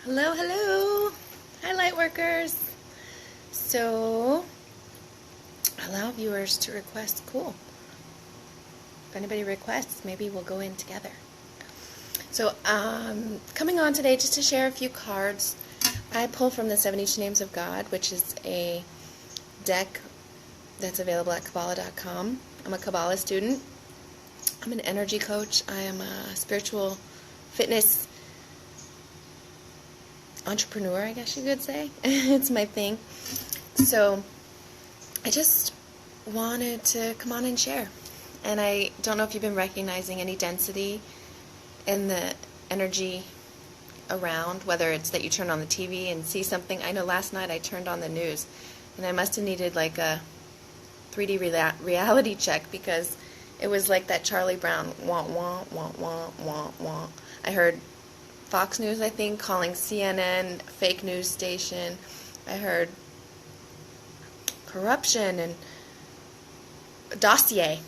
Hello, hello. Hi, Lightworkers. So, allow viewers to request. Cool. If anybody requests, maybe we'll go in together. So, coming on today just to share a few cards. I pulled from the 72 Names of God, which is a deck that's available at Kabbalah.com. I'm a Kabbalah student. I'm an energy coach. I am a spiritual fitness entrepreneur, I guess you could say. It's my thing. So I just wanted to come on and share. And I don't know if you've been recognizing any density in the energy around, whether it's that you turn on the TV and see something. I know last night I turned on the news and I must have needed like a 3D reality check because it was like that Charlie Brown wah wah wah wah wah wah. I heard Fox News, I think, calling CNN a fake news station. I heard corruption and dossier.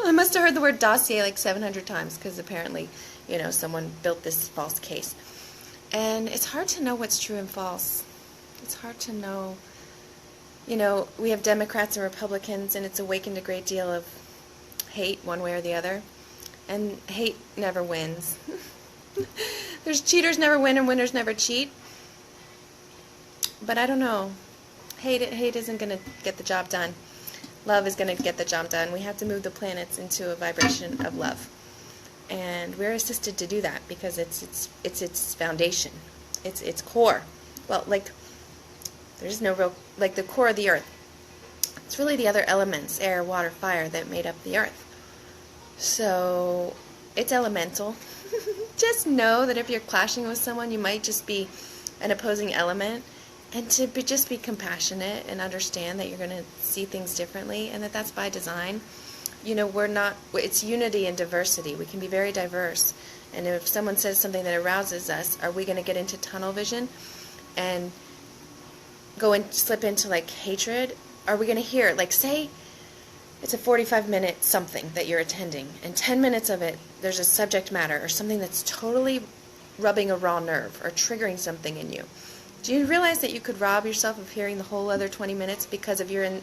I must have heard the word dossier like 700 times because apparently, someone built this false case. And it's hard to know what's true and false. It's hard to know. We have Democrats and Republicans, and it's awakened a great deal of hate one way or the other. And hate never wins. There's cheaters never win and winners never cheat. But I don't know. Hate isn't going to get the job done. Love is going to get the job done. We have to move the planets into a vibration of love. And we're assisted to do that because it's its foundation. It's its core. Well, there's no real, the core of the earth. It's really the other elements, air, water, fire, that made up the earth. So it's elemental. Just know that if you're clashing with someone, you might just be an opposing element, and to just be compassionate and understand that you're going to see things differently, and that's by design. It's unity and diversity. We can be very diverse, and if someone says something that arouses us, are we going to get into tunnel vision and slip into hatred? Are we going to hear, say it's a 45-minute something that you're attending, and 10 minutes of it, there's a subject matter or something that's totally rubbing a raw nerve or triggering something in you. Do you realize that you could rob yourself of hearing the whole other 20 minutes because if you're in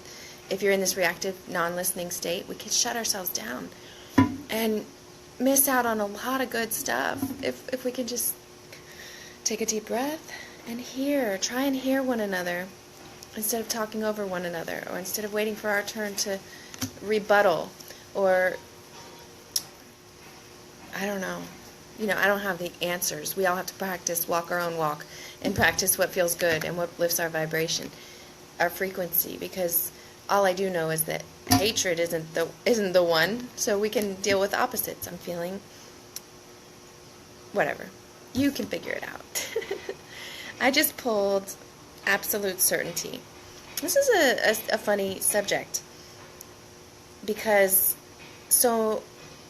this reactive, non-listening state? We could shut ourselves down and miss out on a lot of good stuff if we can just take a deep breath and try and hear one another instead of talking over one another, or instead of waiting for our turn to rebuttal, or I don't know. I don't have the answers. We all have to practice, walk our own walk, and practice what feels good and what lifts our vibration, our frequency, because all I do know is that hatred isn't the one, so we can deal with opposites. I'm feeling whatever. You can figure it out. I just pulled absolute certainty. This is a funny subject because so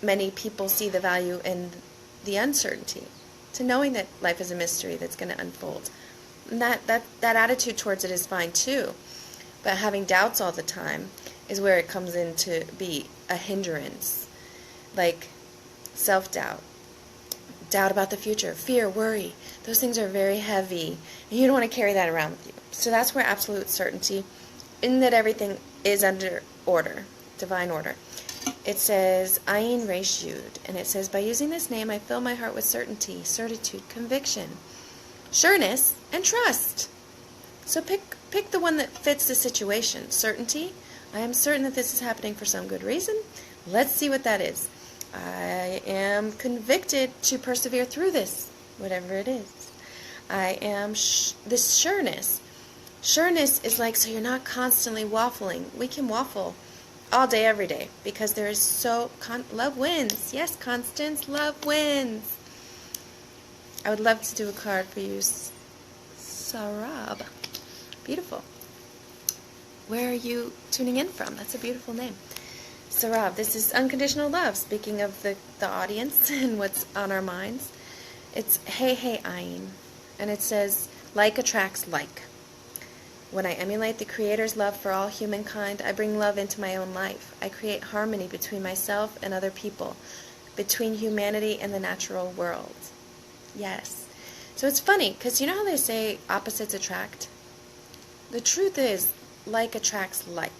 many people see the value in the uncertainty, to knowing that life is a mystery that's going to unfold. And that attitude towards it is fine too. But having doubts all the time is where it comes in to be a hindrance. Like self-doubt, doubt about the future, fear, worry. Those things are very heavy, and you don't want to carry that around with you. So that's where absolute certainty, in that everything is under order, divine order. It says, Ayin Resh Yud, and it says, by using this name, I fill my heart with certainty, certitude, conviction, sureness, and trust. So pick the one that fits the situation. Certainty, I am certain that this is happening for some good reason. Let's see what that is. I am convicted to persevere through this, whatever it is. I am this sureness. Sureness is so you're not constantly waffling. We can waffle all day, every day, because there is love wins. Yes, Constance, love wins. I would love to do a card for you, Sarah. Beautiful. Where are you tuning in from? That's a beautiful name. Sarah, this is unconditional love. Speaking of the audience and what's on our minds, it's Hey Ayin, and it says, like attracts like. When I emulate the Creator's love for all humankind, I bring love into my own life. I create harmony between myself and other people, between humanity and the natural world. Yes. So it's funny, because you know how they say opposites attract? The truth is, like attracts like.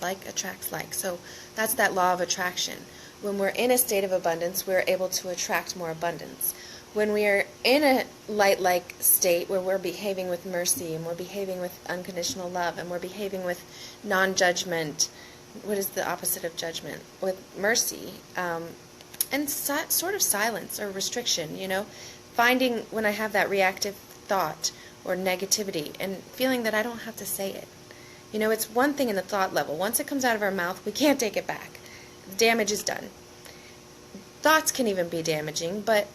Like attracts like. So that's that law of attraction. When we're in a state of abundance, we're able to attract more abundance. When we are in a light-like state where we're behaving with mercy and we're behaving with unconditional love and we're behaving with non-judgment, what is the opposite of judgment? With mercy, and sort of silence or restriction, finding when I have that reactive thought or negativity and feeling that I don't have to say it. It's one thing in the thought level. Once it comes out of our mouth, we can't take it back. The damage is done. Thoughts can even be damaging, but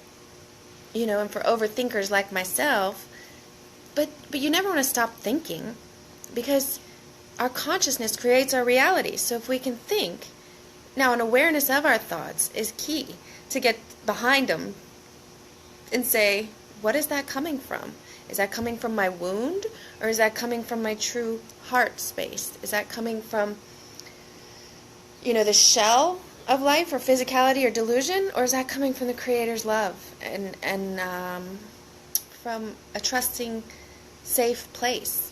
and for overthinkers like myself, but you never want to stop thinking, because our consciousness creates our reality. So if we can think, now an awareness of our thoughts is key to get behind them and say, what is that coming from? Is that coming from my wound, or is that coming from my true heart space? Is that coming from, the shell of life, or physicality, or delusion, or is that coming from the Creator's love and from a trusting, safe place?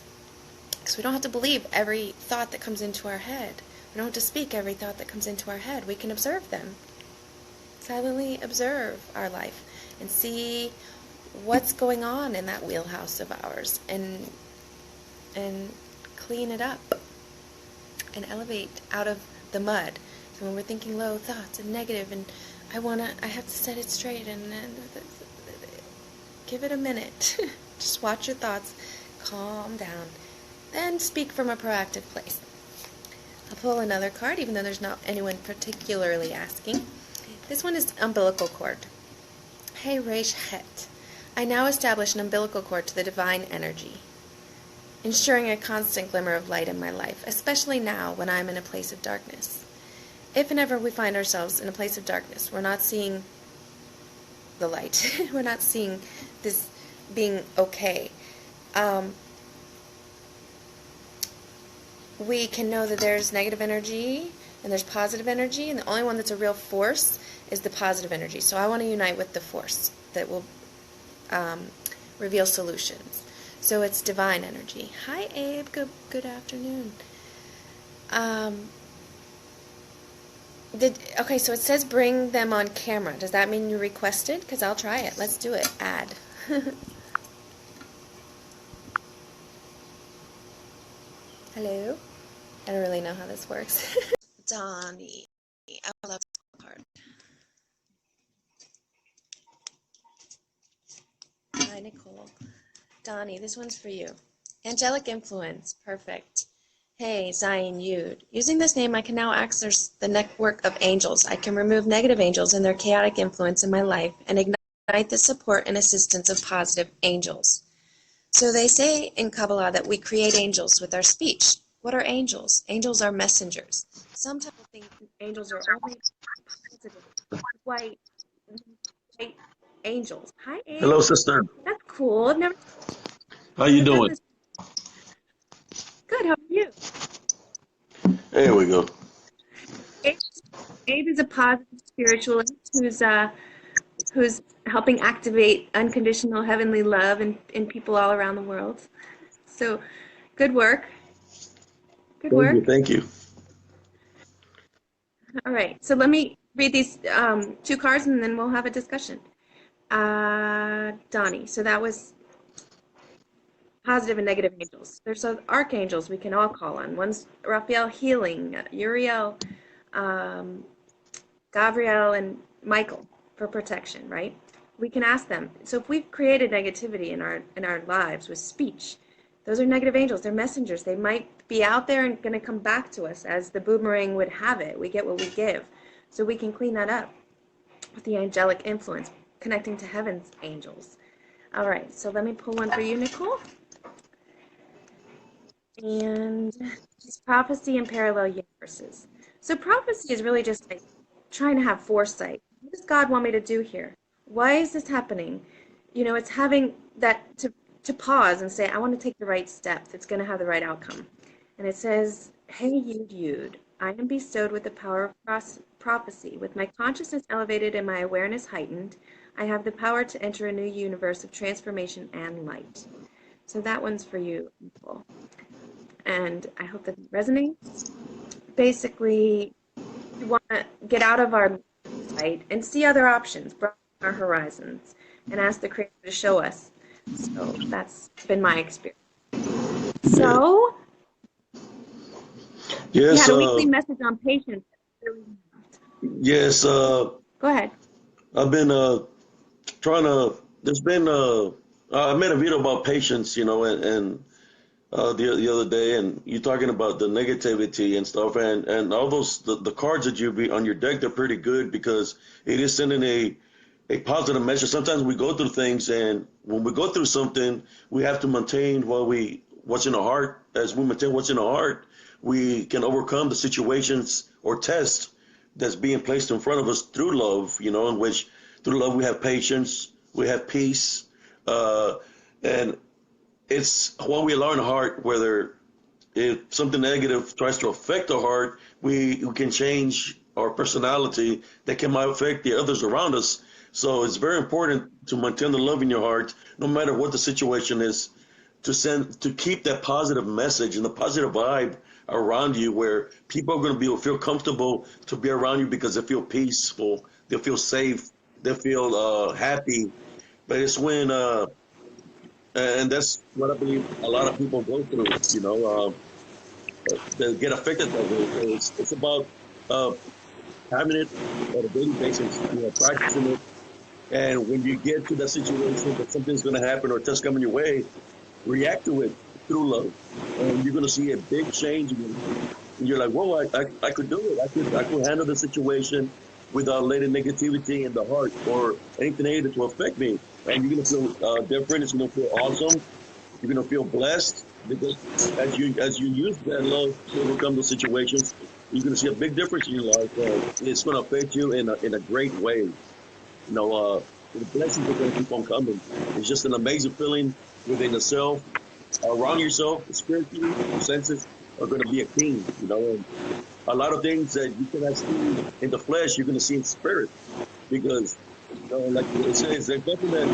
Because we don't have to believe every thought that comes into our head. We don't have to speak every thought that comes into our head. We can observe them. Silently observe our life and see what's going on in that wheelhouse of ours, and clean it up and elevate out of the mud. So when we're thinking low thoughts and negative, and I have to set it straight, and give it a minute. Just watch your thoughts, calm down, then speak from a proactive place. I'll pull another card, even though there's not anyone particularly asking. This one is umbilical cord. Hey, Reish Het. I now establish an umbilical cord to the divine energy, ensuring a constant glimmer of light in my life, especially now when I'm in a place of darkness. If and ever we find ourselves in a place of darkness, we're not seeing the light. We're not seeing this being okay. We can know that there's negative energy and there's positive energy, and the only one that's a real force is the positive energy. So I want to unite with the force that will reveal solutions. So it's divine energy. Hi, Abe. Good afternoon. Okay, so it says bring them on camera. Does that mean you requested? Because I'll try it. Let's do it. Add. Hello? I don't really know how this works. Donnie. I love this card. Hi, Nicole. Donnie, this one's for you. Angelic influence. Perfect. Hey, Zion Yud. Using this name, I can now access the network of angels. I can remove negative angels and their chaotic influence in my life and ignite the support and assistance of positive angels. So they say in Kabbalah that we create angels with our speech. What are angels? Angels are messengers. Some people think angels are only positive, white angels. Hi, Abe. Hello, sister. That's cool. I've never How you done doing? this. Good. How are you? There we go. Abe is a positive spiritualist who's helping activate unconditional heavenly love in people all around the world. So, good work. Good Thank you. work. Thank you. All right. So let me read these two cards, and then we'll have a discussion. Donnie. So that was positive and negative angels. There's archangels we can all call on. One's Raphael healing, Uriel, Gabriel, and Michael for protection, right? We can ask them. So if we've created negativity in our lives with speech, those are negative angels. They're messengers. They might be out there and going to come back to us, as the boomerang would have it. We get what we give. So we can clean that up with the angelic influence, connecting to heaven's angels. All right, so let me pull one for you, Nicole. And it's prophecy and parallel universes. So prophecy is really just like trying to have foresight. What does God want me to do here? Why is this happening? It's having that to pause and say, I want to take the right step that's going to have the right outcome. And it says, hey, Yud Yud, I am bestowed with the power of prophecy. With my consciousness elevated and my awareness heightened, I have the power to enter a new universe of transformation and light. So that one's for you, Nicole. And I hope that resonates. Basically, we want to get out of our sight and see other options, broaden our horizons, and ask the Creator to show us. So that's been my experience. Yeah. So we Yes. had a weekly message on patience. Yes. Go ahead. I've been trying to. There's been. I made a video about patience, and the other day, and you're talking about the negativity and stuff, and all those the cards that you be on your deck, they're pretty good because it is sending a positive message. Sometimes we go through things, and when we go through something, we have to maintain what's in our heart. As we maintain what's in our heart, we can overcome the situations or tests that's being placed in front of us through love. In which through love we have patience, we have peace, and it's when we allow our heart, whether if something negative tries to affect our heart, we can change our personality that can might affect the others around us. So it's very important to maintain the love in your heart, no matter what the situation is, to keep that positive message and the positive vibe around you, where people are going to feel comfortable to be around you because they feel peaceful, they feel safe, they feel happy. But it's when and that's what I believe a lot of people go through. They get affected that way. So it's about uh, having it on a daily basis, practicing it. And when you get to that situation that something's going to happen or test coming your way, react to it through love, and you're going to see a big change. And you're like, whoa, I could do it. I could handle the situation without letting negativity in the heart or anything negative to affect me. And you're going to feel different. It's going to feel awesome. You're going to feel blessed because as you use that love to overcome those situations, you're going to see a big difference in your life. It's going to affect you in a great way. The blessings are going to keep on coming. It's just an amazing feeling within yourself, around yourself, spiritually. Your senses are going to be a king. And a lot of things that you cannot see in the flesh, you're going to see in spirit because, like it says, there's nothing that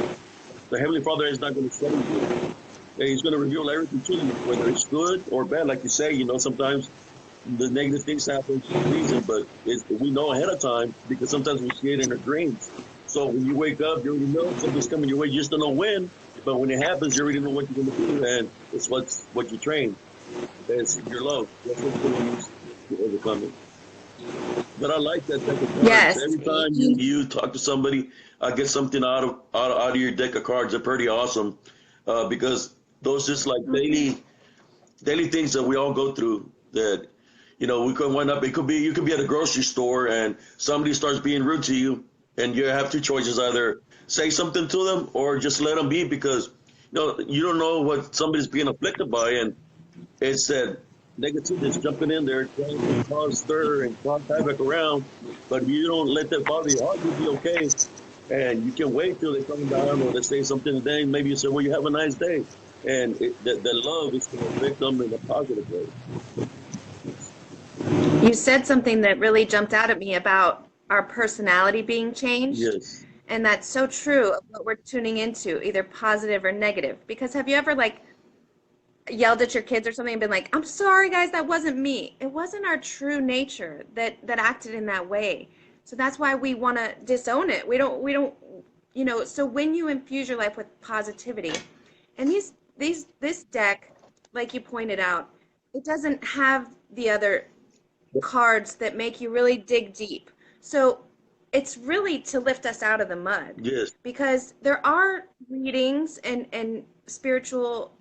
the Heavenly Father is not going to show you. He's going to reveal everything to you, whether it's good or bad. Like you say, sometimes the negative things happen for a reason, but we know ahead of time because sometimes we see it in our dreams. So when you wake up, you already know something's coming your way. You just don't know when, but when it happens, you already know what you're going to do, and it's what you train. It's your love. That's what you're going to use to overcome it. But I like that deck of cards. Yes. Every time you talk to somebody, I get something out of your deck of cards. They're pretty awesome because those just like daily things that we all go through that we could wind up. You could be at a grocery store and somebody starts being rude to you, and you have two choices: either say something to them or just let them be, because you don't know what somebody's being afflicted by, and it's that negativity is jumping in there trying to cause stir and cause havoc around. But if you don't let that bother your heart, you'll be okay. And you can wait till they come down or they say something, and then maybe you say, well, you have a nice day. And the love is going to affect them in a positive way. You said something that really jumped out at me about our personality being changed. Yes. And that's so true of what we're tuning into, either positive or negative. Because have you ever yelled at your kids or something and been like, I'm sorry guys, that wasn't me. It wasn't our true nature that acted in that way. So that's why we want to disown it. We don't so when you infuse your life with positivity, and this deck, like you pointed out, it doesn't have the other cards that make you really dig deep. So it's really to lift us out of the mud, Yes. because there are readings and spiritual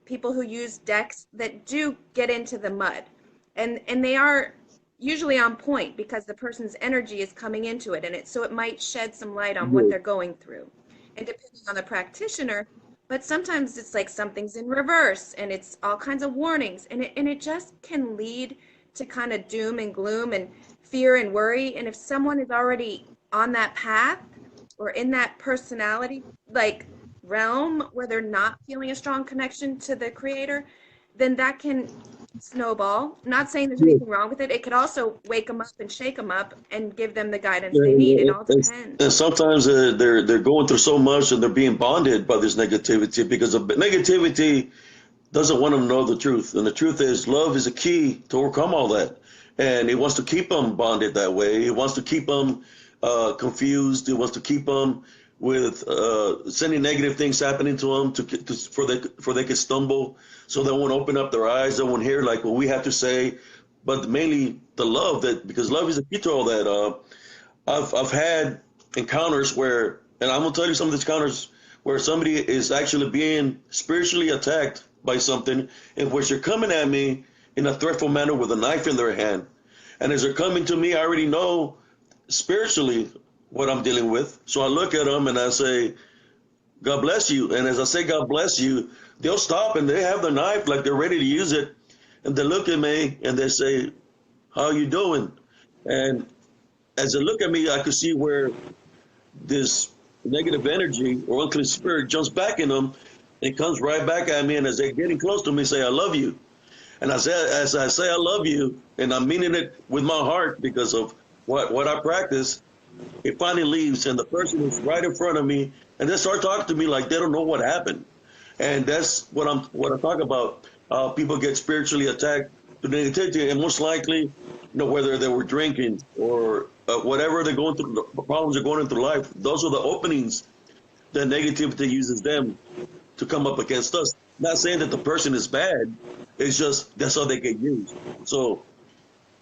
people who use decks that do get into the mud, and they are usually on point because the person's energy is coming into it, and it might shed some light on what Yes. they're going through, and depending on the practitioner. But sometimes it's like something's in reverse and it's all kinds of warnings, and it just can lead to kind of doom and gloom and fear and worry. And if someone is already on that path or in that personality realm where they're not feeling a strong connection to the creator, then that can snowball. Not saying there's Yeah. anything wrong with it. It could also wake them up and shake them up and give them the guidance they need. It And, all and, depends. and sometimes they're going through so much and they're being bonded by this negativity because of negativity doesn't want them to know the truth. And the truth is, love is a key to overcome all that. And it wants to keep them bonded that way. It wants to keep them confused. It wants to keep them with sending negative things happening to them for they could stumble, so they won't open up their eyes. They won't hear like what we have to say. But mainly the love that because love is the key to all that. I've had encounters where, and I'm gonna tell you some of these encounters where somebody is actually being spiritually attacked by something in which they're coming at me in a threatful manner with a knife in their hand. And as they're coming to me, I already know spiritually what I'm dealing with. So I look at them and I say, God bless you. And as I say, God bless you, they'll stop and they have their knife like they're ready to use it. And they look at me and they say, how you doing? And as they look at me, I could see where this negative energy or unclean spirit jumps back in them and comes right back at me. And as they're getting close to me, say, I love you. And as I say, I love you, and I'm meaning it with my heart because of what I practice, it finally leaves. And the person is right in front of me and they start talking to me like they don't know what happened. And that's what I'm talking about. People get spiritually attacked to negativity, and most likely, whether they were drinking or whatever they're going through, the problems they're going through life. Those are the openings that negativity uses them to come up against us. Not saying that the person is bad. It's just that's how they get used. So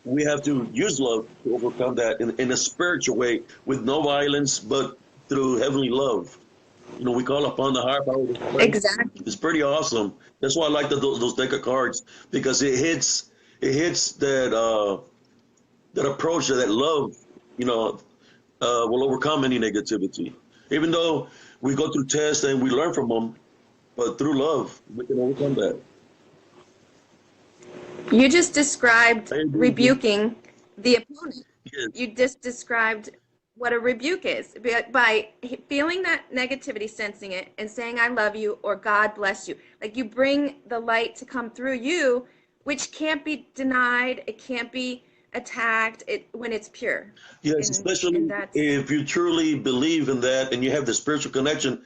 we have to use love to overcome that in a spiritual way with no violence, but through heavenly love. We call upon the higher power to pray. Exactly. It's pretty awesome. That's why I like those deck of cards because it hits that approach that love, will overcome any negativity. Even though we go through tests and we learn from them, but through love we can overcome that. You just described I agree. rebuking the opponent. Yes. You just described what a rebuke is by feeling that negativity, sensing it, and saying, I love you or God bless you. Like you bring the light to come through you, which can't be denied. It can't be attacked when it's pure. Yes, And especially that's if you truly believe in that and you have the spiritual connection.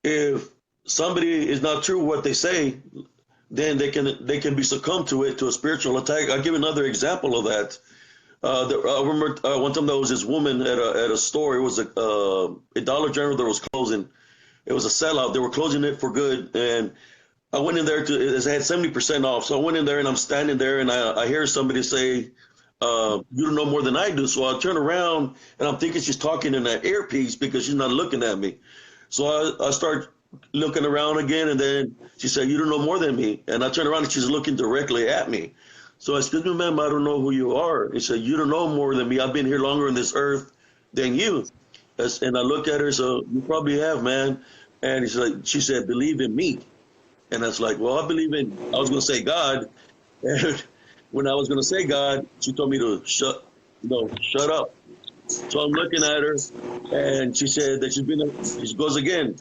If somebody is not true what they say, then they can be succumbed to a spiritual attack. I'll give another example of that. I remember one time there was this woman at a store. It was a Dollar General that was closing. It was a sellout. They were closing it for good, and I went in there it had 70% off. So I went in there and I'm standing there and I hear somebody say, you don't know more than I do. So I turn around and I'm thinking she's talking in that earpiece because she's not looking at me. So I start looking around again, and then she said, you don't know more than me. And I turn around and she's looking directly at me. So I said, excuse me, ma'am, I don't know who you are. And she said, you don't know more than me. I've been here longer on this earth than you. And I looked at her, so you probably have, man. And she said, believe in me. And I was like, well, I was going to say God. And when I was going to say God, she told me to shut up. So I'm looking at her, and she said that she goes again,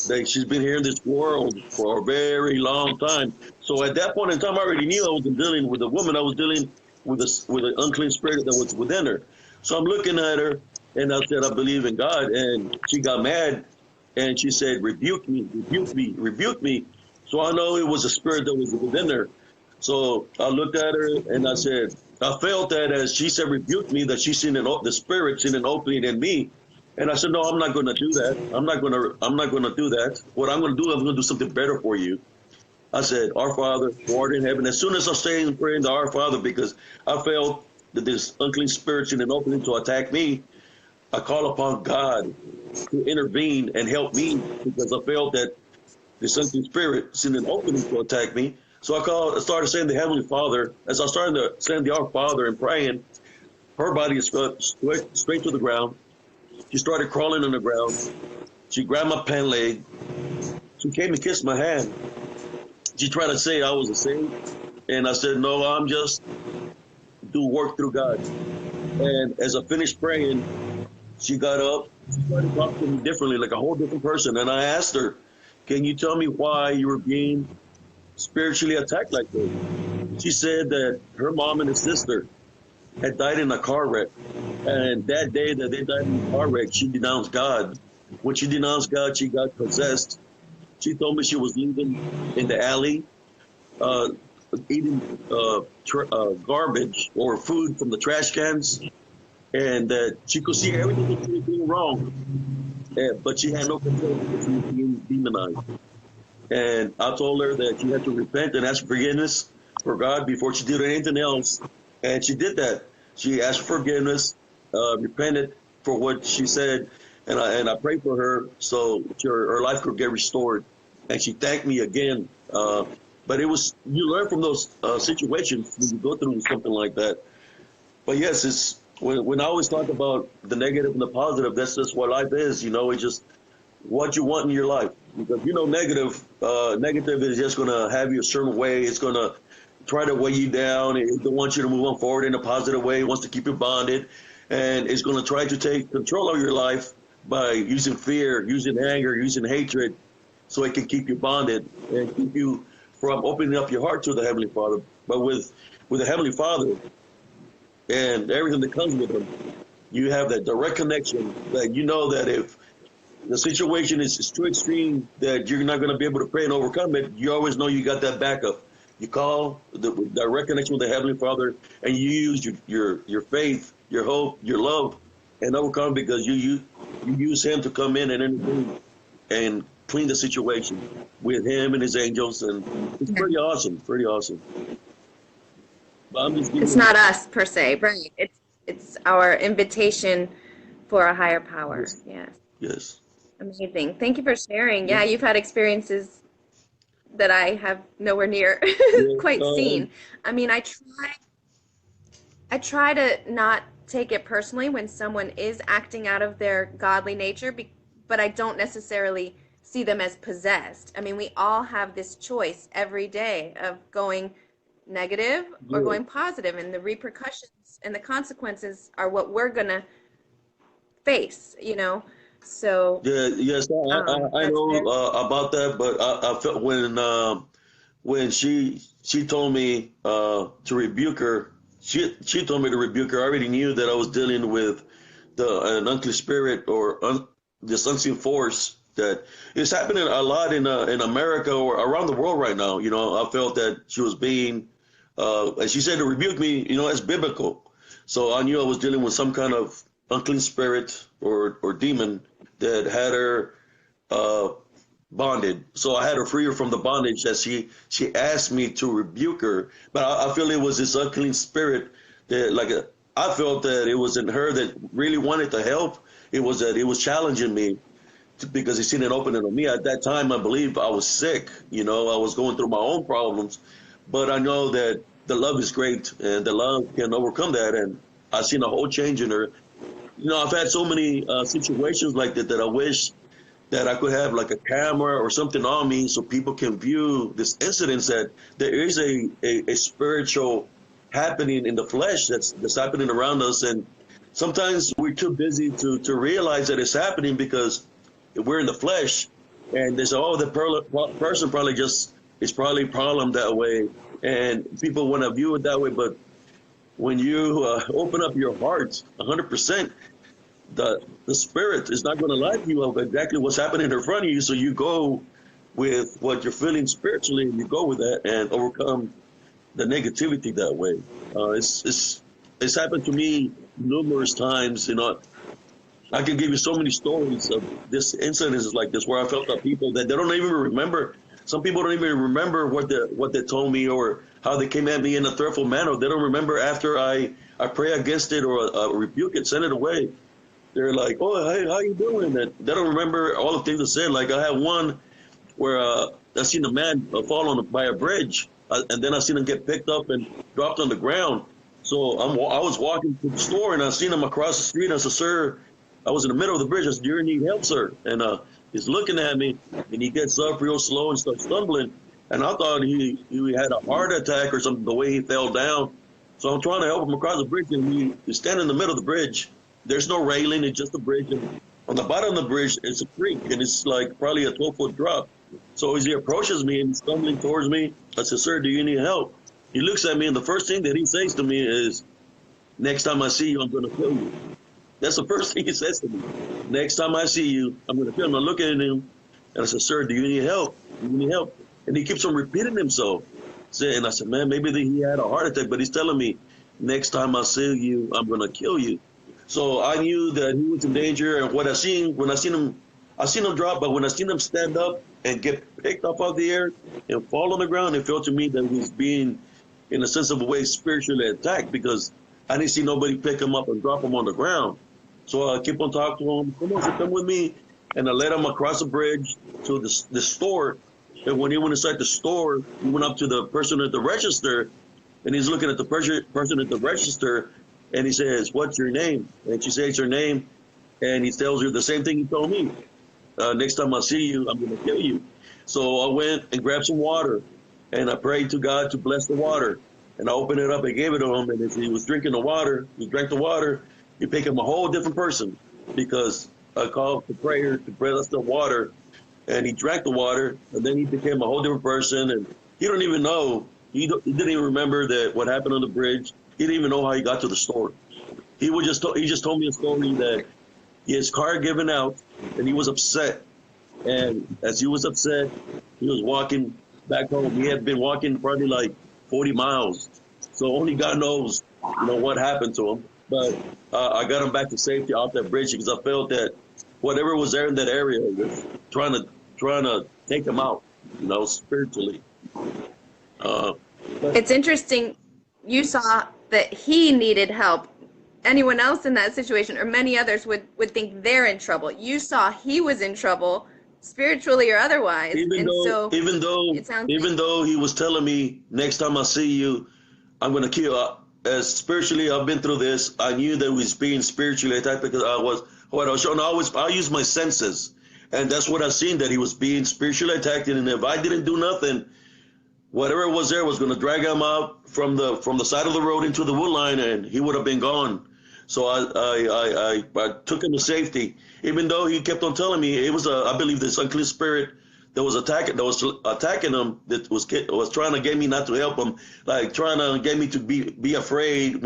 that she's been here in this world for a very long time. So at that point in time, I already knew I wasn't dealing with a woman. I was dealing with an unclean spirit that was within her. So I'm looking at her, and I said, I believe in God. And she got mad, and she said, rebuke me, rebuke me, rebuke me. So I know it was a spirit that was within her. So I looked at her, and I said, I felt that as she said, rebuke me, that she's seen the spirit seen an opening in me. And I said, no, I'm not going to do that. I'm not going to do that. What I'm going to do, I'm going to do something better for you. I said, Our Father, who art in heaven. As soon as I started praying to Our Father, because I felt that this unclean spirit seen an opening to attack me, I call upon God to intervene and help me because I felt that this unclean spirit seen an opening to attack me. So I started saying the Heavenly Father. As I started to saying the Our Father and praying, her body is straight to the ground. She started crawling on the ground. She grabbed my pant leg. She came and kissed my hand. She tried to say I was a saint. And I said, no, I'm just do work through God. And as I finished praying, she got up. She started talking to me differently, like a whole different person. And I asked her, can you tell me why you were being spiritually attacked like this? She said that her mom and her sister had died in a car wreck. And that day that they died in a car wreck, she denounced God. When she denounced God, she got possessed. She told me she was living in the alley, uh, eating garbage or food from the trash cans, and that she could see everything that she was doing wrong, but she had no control because she was being demonized. And I told her that she had to repent and ask for forgiveness for God before she did anything else. And she did that. She asked for forgiveness, repented for what she said, and I prayed for her so her life could get restored. And she thanked me again. But it was, you learn from those situations when you go through something like that. But yes, it's when I always talk about the negative and the positive, that's just what life is. It's just what you want in your life. Because negative is just going to have you a certain way. It's going to try to weigh you down. It don't want you to move on forward in a positive way. It wants to keep you bonded, and it's going to try to take control of your life by using fear, using anger, using hatred, so it can keep you bonded and keep you from opening up your heart to the Heavenly Father. But with the Heavenly Father and everything that comes with Him, you have that direct connection that you know that if the situation is too extreme that you're not going to be able to pray and overcome it, you always know you got that backup. You call the direct connection with the Heavenly Father, and you use your faith, your hope, your love, and overcome because you use Him to come in and intervene and clean the situation with Him and His angels, and it's pretty awesome, pretty awesome. But I'm just It's giving not us per se, right? It's our invitation for a higher power. yes, Yes. yes, Amazing. Thank you for sharing. yeah, Yeah, you've had experiences that I have nowhere near yeah. quite seen. I mean, I try to not take it personally when someone is acting out of their godly nature, but I don't necessarily see them as possessed. I mean, we all have this choice every day of going negative or Yeah. going positive, and the repercussions and the consequences are what we're gonna face. So, Yeah, yes, I that's know very, about that, but I felt when she told me to rebuke her, she told me to rebuke her. I already knew that I was dealing with an unclean spirit or this unseen force that is happening a lot in America or around the world right now. I felt that she was being, and she said to rebuke me. It's biblical, so I knew I was dealing with some kind of unclean spirit or demon that had her uh, bonded. So I had to free her from the bondage that she asked me to rebuke her. But I feel it was this unclean spirit that I felt that it was in her that really wanted to help. It was that it was challenging me because he seen an opening on me. At that time, I believe I was sick. I was going through my own problems. But I know that the love is great and the love can overcome that. And I seen a whole change in her. I've had so many situations like that I wish that I could have like a camera or something on me so people can view this incident that there is a spiritual happening in the flesh that's happening around us. And sometimes we're too busy to realize that it's happening because we're in the flesh and they say, oh, the person probably just is probably problem that way. And people want to view it that way. But when you open up your heart 100%, the spirit is not going to lie to you of exactly what's happening in front of you. So you go with what you're feeling spiritually, and you go with that and overcome the negativity that way. It's happened to me numerous times. I can give you so many stories of this incidents like this where I felt that people that they don't even remember. Some people don't even remember what they told me or how they came at me in a threatful manner. They don't remember after I pray against it or rebuke it, send it away. They're like, "Oh, hey, how you doing?" And they don't remember all the things I said. Like I had one where I seen a man fall by a bridge, and then I seen him get picked up and dropped on the ground. So I was walking to the store, and I seen him across the street. And I said, "Sir," I was in the middle of the bridge. I said, "Do you need help, sir?" And he's looking at me, and he gets up real slow and starts stumbling. And I thought he had a heart attack or something the way he fell down. So I'm trying to help him across the bridge, and he's standing in the middle of the bridge. There's no railing; it's just a bridge. And on the bottom of the bridge, it's a creek, and it's like probably a 12-foot drop. So as he approaches me and he's stumbling towards me, I said, "Sir, do you need help?" He looks at me, and the first thing that he says to me is, "Next time I see you, I'm going to kill you." That's the first thing he says to me. "Next time I see you, I'm going to kill him." I look at him, and I said, "Sir, do you need help? Do you need help?" And he keeps on repeating himself. And I said, "Man, maybe he had a heart attack," but he's telling me, "Next time I see you, I'm going to kill you." So I knew that he was in danger. And what I seen him drop, but when I seen him stand up and get picked up out the air and fall on the ground, it felt to me that he was being, in a sense of a way, spiritually attacked, because I didn't see nobody pick him up and drop him on the ground. So I keep on talking to him. "Come on, so come with me." And I led him across the bridge to the store. And when he went inside the store, he went up to the person at the register, and he's looking at the person at the register, and he says, "What's your name?" And she says her name, and he tells her the same thing he told me. "Next time I see you, I'm going to kill you." So I went and grabbed some water, and I prayed to God to bless the water. And I opened it up and gave it to him. And as he was drinking the water, he drank the water, he became a whole different person, because I called for prayer to bless the water. And he drank the water, and then he became a whole different person. And he don't even know. He didn't even remember that what happened on the bridge. He didn't even know how he got to the store. He just told me a story that his car had given out, and he was upset. And as he was upset, he was walking back home. He had been walking probably like 40 miles. So only God knows, what happened to him. But I got him back to safety off that bridge, because I felt that whatever was there in that area was trying to take him out, spiritually. It's interesting. You saw that he needed help. Anyone else in that situation, or many others, would think they're in trouble. You saw he was in trouble, spiritually or otherwise. Even though he was telling me, "Next time I see you, I'm going to kill you." As spiritually, I've been through this. I knew that he was being spiritually attacked, because what I was showing. I use my senses, and that's what I seen, that he was being spiritually attacked. And if I didn't do nothing, whatever was there was going to drag him out from the side of the road into the wood line, and he would have been gone. So I took him to safety, even though he kept on telling me it was I believe this unclean spirit that was attacking him, that was trying to get me not to help him, like trying to get me to be afraid,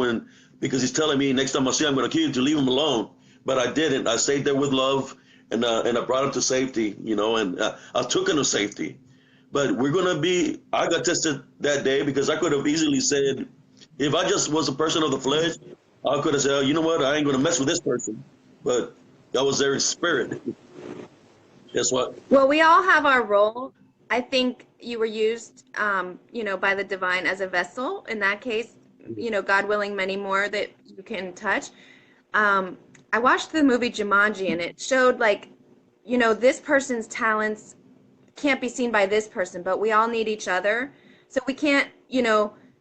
because he's telling me, "Next time I see him, I'm going to kill you," to leave him alone. But I didn't. I stayed there with love, and I brought him to safety, and I took him to safety. But I got tested that day, because I could have easily said, if I just was a person of the flesh, I could have said, "Oh, you know what, I ain't going to mess with this person." But I was there in spirit. Guess what? Well, we all have our role. I think you were used, by the divine as a vessel. In that case, God willing, many more that you can touch. I watched the movie Jumanji, and it showed, like, this person's talents can't be seen by this person, but we all need each other. So we can't,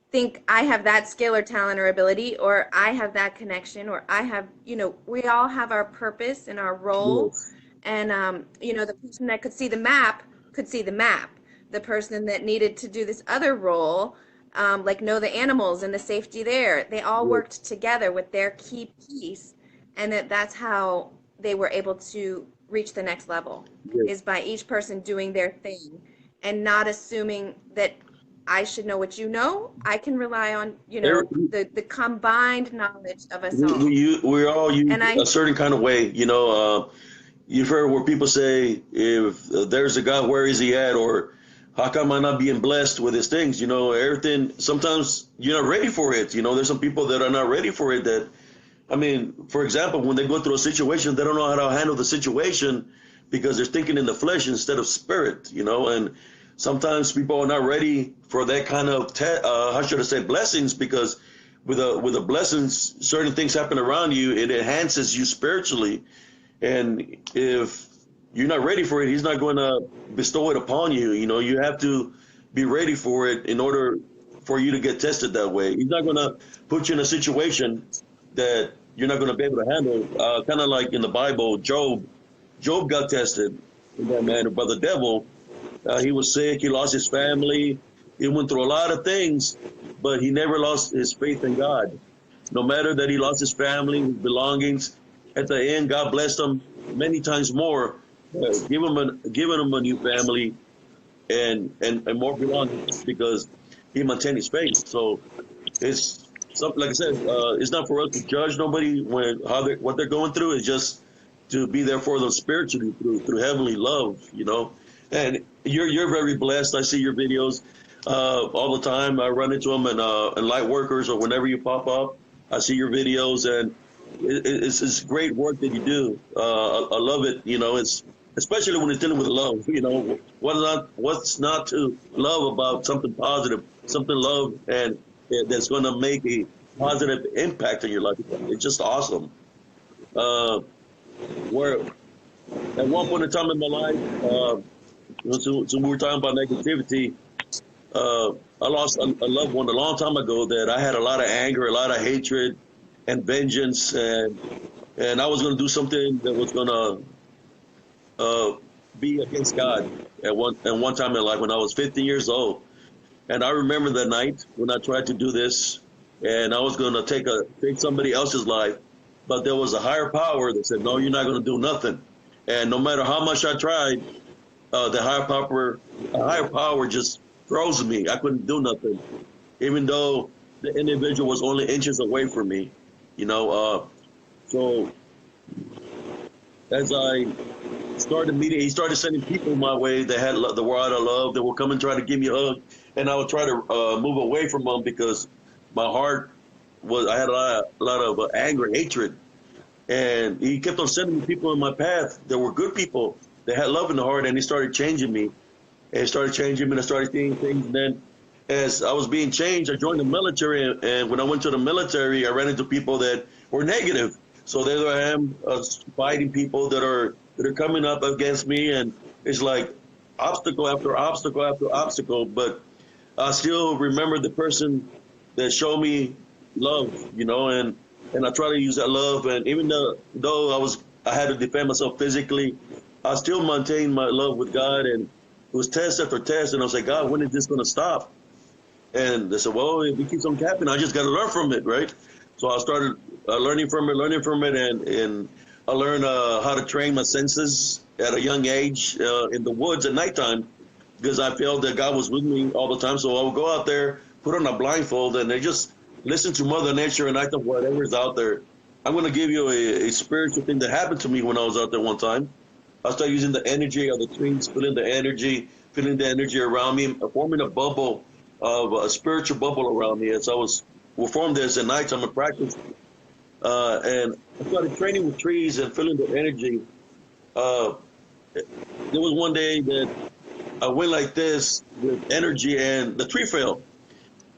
think I have that skill or talent or ability, or I have that connection, or I have, we all have our purpose and our role. Yes. And, the person that could see the map could see the map. The person that needed to do this other role, like know the animals and the safety there, they all Yes. worked together with their key piece. And that's how they were able to reach the next level, Yes. is by each person doing their thing and not assuming that I should know what you know. I can rely on, the combined knowledge of us all. We're all used And a certain kind of way. You've heard where people say, if there's a God, where is he at? Or how come I'm not being blessed with his things? Everything, sometimes you're not ready for it. There's some people that are not ready for it, for example, when they go through a situation, they don't know how to handle the situation, because they're thinking in the flesh instead of spirit, and sometimes people are not ready for that kind of, how should I say, blessings, because with the blessings, certain things happen around you. It enhances you spiritually. And if you're not ready for it, he's not going to bestow it upon you. You have to be ready for it in order for you to get tested that way. He's not going to put you in a situation that you're not going to be able to handle. Kind of like in the Bible, Job got tested by the devil. He was sick. He lost his family. He went through a lot of things, but he never lost his faith in God. No matter that he lost his family, his belongings, at the end, God blessed him many times more, giving him a new family and more belongings, because he maintained his faith. So it's something, like I said, it's not for us to judge nobody when what they're going through. It's just to be there for them spiritually through heavenly love, you know. And you're very blessed. I see your videos all the time. I run into them and light workers or whenever you pop up, I see your videos, and it's great work that you do. I love it. You know, it's especially when it's dealing with love. You know, what's not to love about something positive, something love, and that's going to make a positive impact on your life. It's just awesome. Uh, where at one point in time in my life, so we were talking about negativity. I lost a loved one a long time ago that I had a lot of anger, a lot of hatred, and vengeance, and I was going to do something that was going to be against God at one time in life when I was 15 years old. And I remember that night when I tried to do this, and I was going to take somebody else's life, but there was a higher power that said, "No, you're not going to do nothing." And no matter how much I tried, the higher power just froze me. I couldn't do nothing, even though the individual was only inches away from me. You know, so as I started meeting, he started sending people my way that had the word of love that would come and try to give me a hug, and I would try to move away from them because my heart I had a lot of anger and hatred, and he kept on sending me people in my path that were good people that had love in the heart, and he started changing me, and he started changing me, and I started seeing things, and then as I was being changed, I joined the military, and when I went to the military, I ran into people that were negative. So there I am fighting people that are coming up against me, and it's like obstacle after obstacle after obstacle. But I still remember the person that showed me love, you know, and I try to use that love. And even though I had to defend myself physically, I still maintained my love with God, and it was test after test. And I was like, God, when is this going to stop? And they said, well, if it keeps on happening, I just got to learn from it, right? So I started learning from it, and I learned how to train my senses at a young age in the woods at nighttime, because I felt that God was with me all the time. So I would go out there, put on a blindfold, and then just listen to Mother Nature, and I thought, whatever is out there. I'm going to give you a spiritual thing that happened to me when I was out there one time. I started using the energy of the trees, feeling the energy around me, forming a bubble of a spiritual bubble around me as I was formed this at nighttime in practice. And I started training with trees and feeling the energy. There was one day that I went like this with energy, and the tree fell.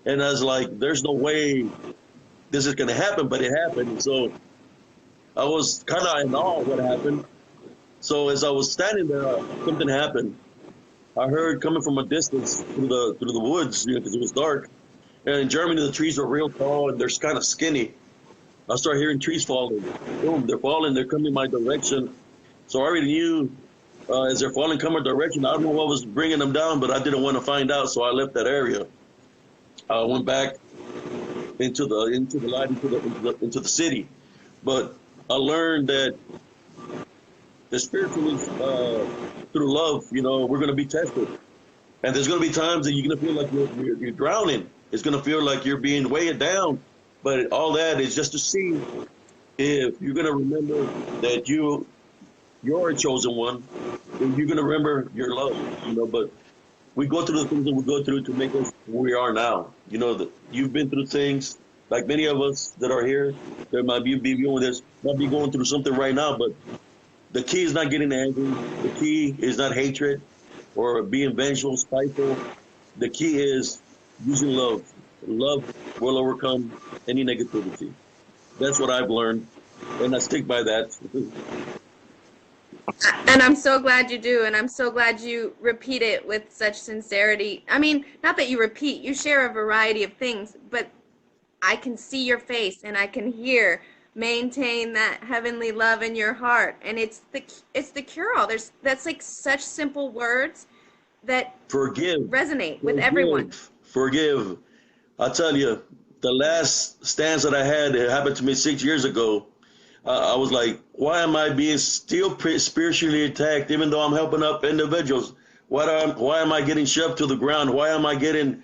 And I was like, there's no way this is going to happen, but it happened. So I was kind of in awe of what happened. So as I was standing there, something happened. I heard coming from a distance through the woods, you know, because it was dark. And in Germany, the trees are real tall and they're kind of skinny. I started hearing trees falling. Boom, they're falling. They're coming my direction. So I already knew as they're falling, coming my direction. I don't know what was bringing them down, but I didn't want to find out, so I left that area. I went back into the light, into the city. But I learned that the spiritual is through love. You know, we're going to be tested, and there's going to be times that you're going to feel like you're drowning. It's going to feel like you're being weighed down, but all that is just to see if you're going to remember that you're a chosen one, and you're going to remember your love. You know, but we go through the things that we go through to make us who we are now. You know, that you've been through things like many of us that are here. There might be going through something right now, but the key is not getting angry. The key is not hatred or being vengeful, spiteful. The key is using love. Love will overcome any negativity. That's what I've learned, and I stick by that. And I'm so glad you do, and I'm so glad you repeat it with such sincerity. I mean, not that you repeat, you share a variety of things, but I can see your face and I can hear maintain that heavenly love in your heart, and it's the cure all. That's like such simple words that resonate with everyone. Forgive. I tell you, the last stance that I had, it happened to me 6 years ago. I was like, why am I being still spiritually attacked, even though I'm helping up individuals? Why am I getting shoved to the ground? Why am I getting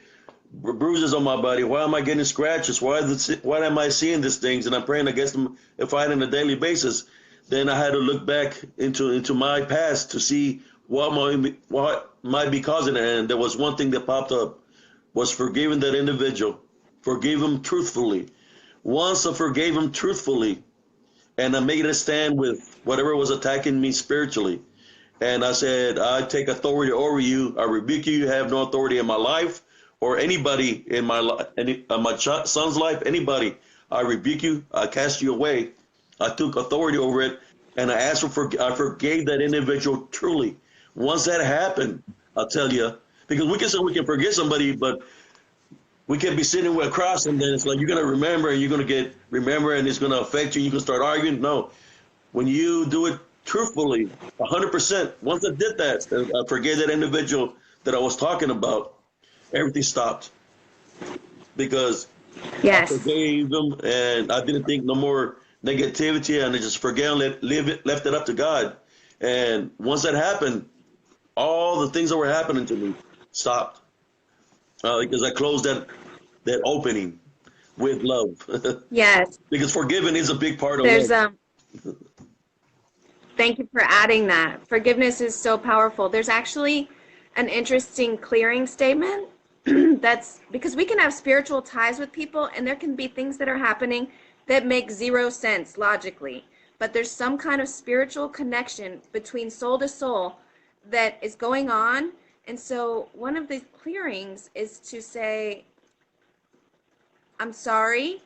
bruises on my body? Why am I getting scratches? Why am I seeing these things? And I'm praying against them and fighting on a daily basis. Then I had to look back into my past to see what might be causing it. And there was one thing that popped up was forgiving that individual, forgive him truthfully. Once I forgave him truthfully, and I made a stand with whatever was attacking me spiritually. And I said, I take authority over you. I rebuke you. You have no authority in my life or anybody in my son's life, anybody. I rebuke you. I cast you away. I took authority over it, and I forgave that individual truly. Once that happened, I'll tell you, because we can say we can forgive somebody, but we can be sitting with a cross, and then it's like you're gonna remember, and you're gonna remember, and it's gonna affect you. You can start arguing. No, when you do it truthfully, 100%. Once I did that, I forgave that individual that I was talking about. Everything stopped because I Yes. forgave them, and I didn't think no more negativity, and I just forgave and left it up to God. And once that happened, all the things that were happening to me stopped because I closed that opening with love. Yes. Because forgiving is a big part of There's love. Thank you for adding that. Forgiveness is so powerful. There's actually an interesting clearing statement that's because we can have spiritual ties with people and there can be things that are happening that make zero sense logically, but there's some kind of spiritual connection between soul to soul that is going on. And so one of the clearings is to say, I'm sorry,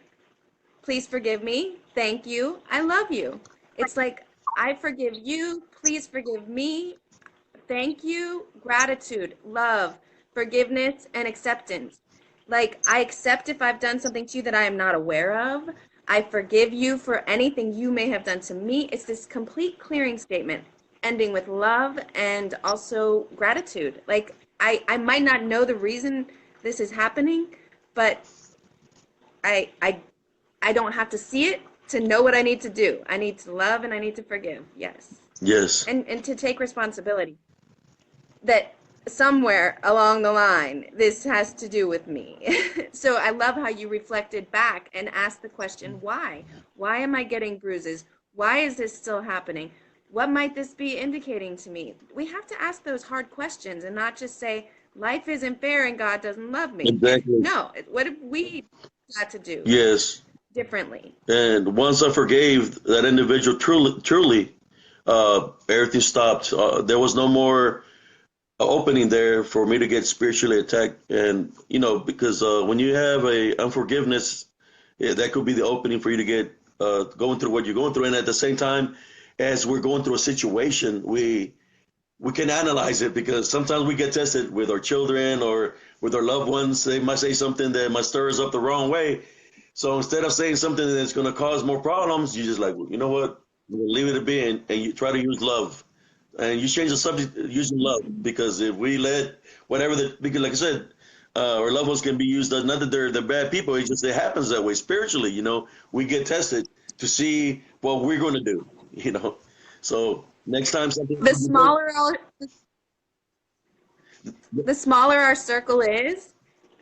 please forgive me, thank you, I love you. It's like, I forgive you, please forgive me, thank you, gratitude, love, forgiveness, and acceptance. Like, I accept if I've done something to you that I am not aware of. I forgive you for anything you may have done to me. It's this complete clearing statement, ending with love and also gratitude. Like, I might not know the reason this is happening, but I, I, I don't have to see it to know what I need to do. I need to love and I need to forgive. Yes. Yes. And to take responsibility that somewhere along the line this has to do with me. So I love how you reflected back and asked the question, why am I getting bruises? Why is this still happening? What might this be indicating to me? We have to ask those hard questions and not just say life isn't fair and God doesn't love me. Exactly. No, what have we got to do Yes. differently? And once I forgave that individual truly, everything stopped. There was no more opening there for me to get spiritually attacked. And, because when you have a unforgiveness, yeah, that could be the opening for you to get going through what you're going through. And at the same time, as we're going through a situation, we can analyze it because sometimes we get tested with our children or with our loved ones. They might say something that might stir us up the wrong way. So instead of saying something that's going to cause more problems, you just like, well, you know what? We'll leave it be, and you try to use love. And you change the subject using love because if we let because like I said, our loved ones can be used, not that they're bad people, it's just it happens that way spiritually, we get tested to see what we're going to do. So next time something, The smaller our, the smaller our circle is,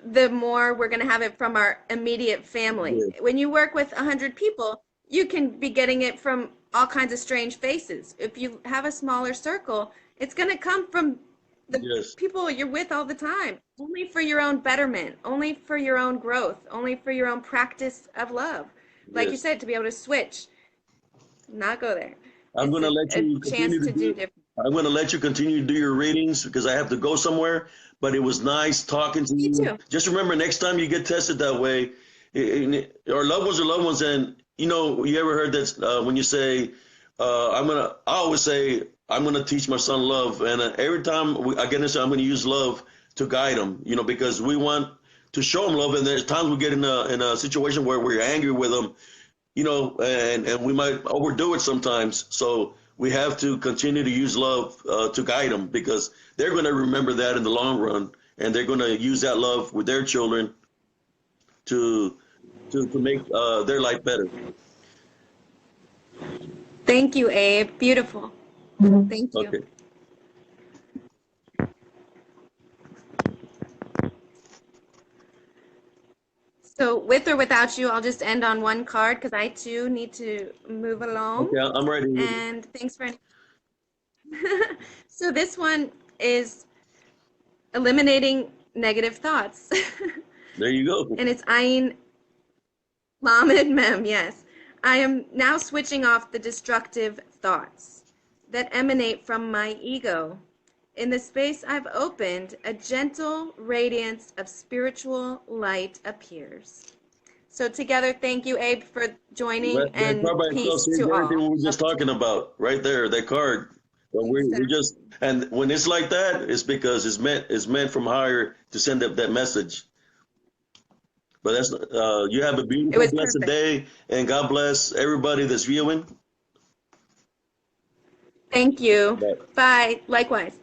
the more we're going to have it from our immediate family. yeah, When you work with 100 people, you can be getting it from all kinds of strange faces. If you have a smaller circle, it's going to come from the yes, people you're with all the time, only for your own betterment, only for your own growth, only for your own practice of love. Like you yes. said, to be able to switch, not go there. I'm It's going to let a you chance continue to to do do. different. I'm going to let you continue to do your readings because I have to go somewhere. But it was nice talking to Me you. too. Just remember, next time you get tested that way, our loved ones are loved ones, and you ever heard that when you say, I always say, I'm gonna teach my son love, and every time I get into, I'm gonna use love to guide him. Because we want to show him love, and there's times we get in a situation where we're angry with them, and we might overdo it sometimes. So we have to continue to use love to guide them because they're going to remember that in the long run, and they're going to use that love with their children to to make their life better. Thank you, Abe. Beautiful. Thank you. Okay. So with or without you, I'll just end on one card because I too need to move along. Okay, I'm ready. And thanks for any. So this one is eliminating negative thoughts. There you go. And it's Ayin Lamed Mem, yes. I am now switching off the destructive thoughts that emanate from my ego. In the space I've opened, a gentle radiance of spiritual light appears. So together, thank you, Abe, for joining, That and card by itself peace says to everything all. we were just talking about right there. That card. But we Exactly. just, and when it's like that, it's because it's meant from higher to send up that message. But that's you have a It beautiful, was blessed perfect. day, and God bless everybody that's viewing. Thank you. But Bye. Likewise.